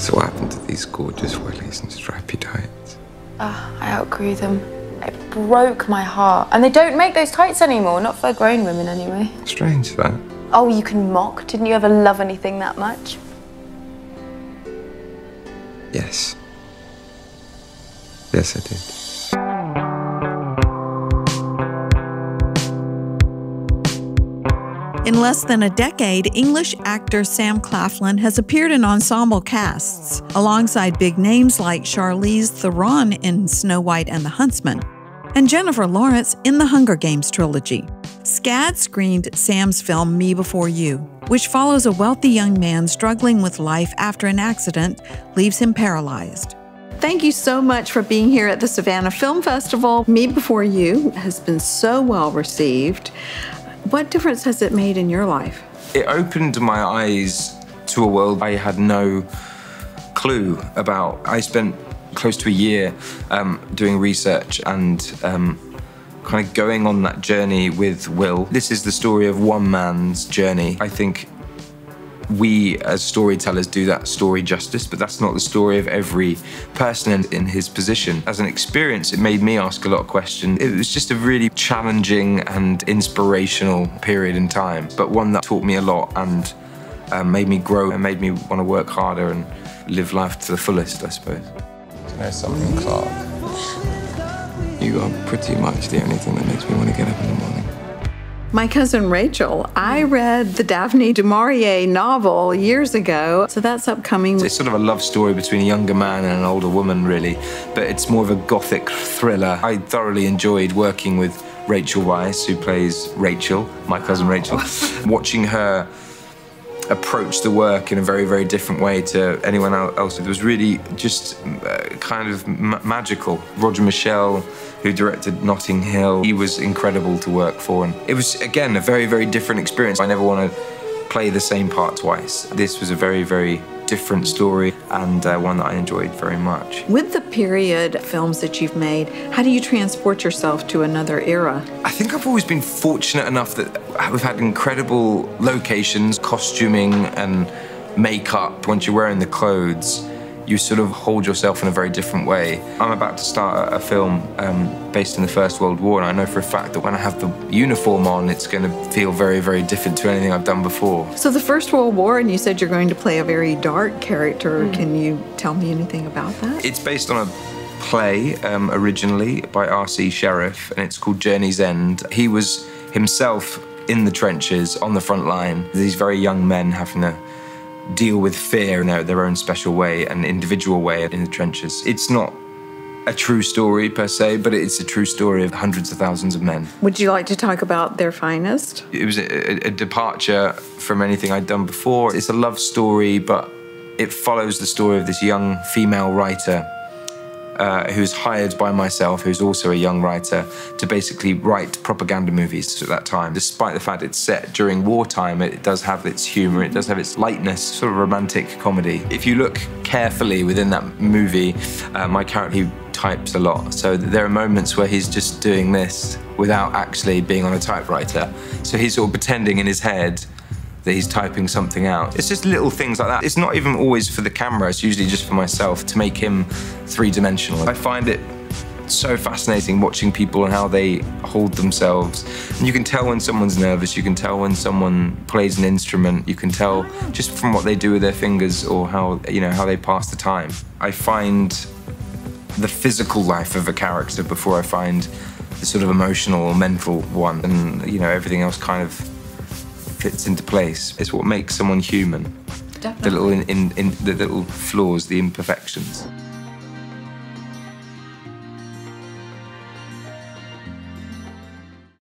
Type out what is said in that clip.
So what happened to these gorgeous wellies and stripy tights? I outgrew them. It broke my heart. And they don't make those tights anymore, not for grown women anyway. Strange, that. Oh, you can mock. Didn't you ever love anything that much? Yes. Yes, I did. In less than a decade, English actor Sam Claflin has appeared in ensemble casts, alongside big names like Charlize Theron in Snow White and the Huntsman, and Jennifer Lawrence in the Hunger Games trilogy. SCAD screened Sam's film Me Before You, which follows a wealthy young man struggling with life after an accident leaves him paralyzed. Thank you so much for being here at the Savannah Film Festival. Me Before You has been so well received. What difference has it made in your life? It opened my eyes to a world I had no clue about. I spent close to a year doing research and kind of going on that journey with Will. This is the story of one man's journey. I think we as storytellers do that story justice, but that's not the story of every person in his position. As an experience, it made me ask a lot of questions. It was just a really challenging and inspirational period in time, but one that taught me a lot and made me grow and made me want to work harder and live life to the fullest, I suppose. You know something, Clark? You are pretty much the only thing that makes me want to get up in the morning. My cousin Rachel, I read the Daphne du Maurier novel years ago, so that's upcoming. It's sort of a love story between a younger man and an older woman, really, but it's more of a Gothic thriller. I thoroughly enjoyed working with Rachel Weisz, who plays Rachel, my cousin Rachel. Watching her approach the work in a very, very different way to anyone else. It was really just kind of magical. Roger Michell, who directed Notting Hill, he was incredible to work for. And it was, again, a very, very different experience. I never want to play the same part twice. This was a very, very different story and one that I enjoyed very much. With the period films that you've made, how do you transport yourself to another era? I think I've always been fortunate enough that we've had incredible locations, costuming and makeup. Once you're wearing the clothes, you sort of hold yourself in a very different way. I'm about to start a film based in the First World War, and I know for a fact that when I have the uniform on, it's going to feel very, very different to anything I've done before. So the First World War, and you said you're going to play a very dark character. Can you tell me anything about that? It's based on a play originally by R.C. Sheriff, and it's called Journey's End. He was himself in the trenches, on the front line. These very young men having to deal with fear in their own special way, an individual way in the trenches. It's not a true story per se, but it's a true story of hundreds of thousands of men. Would you like to talk about Their Finest? It was a departure from anything I'd done before. It's a love story, but it follows the story of this young female writer who's hired by myself, who's also a young writer, to basically write propaganda movies at that time. Despite the fact it's set during wartime, it does have its humor, it does have its lightness, sort of romantic comedy. If you look carefully within that movie, my character, he types a lot. So there are moments where he's just doing this without actually being on a typewriter. So he's sort of pretending in his head that he's typing something out. It's just little things like that. It's not even always for the camera, it's usually just for myself to make him three-dimensional. I find it so fascinating watching people and how they hold themselves. And you can tell when someone's nervous, you can tell when someone plays an instrument, you can tell just from what they do with their fingers or how they pass the time. I find the physical life of a character before I find the sort of emotional or mental one, and everything else kind of fits into place. It's what makes someone human. Definitely. The little flaws, the imperfections.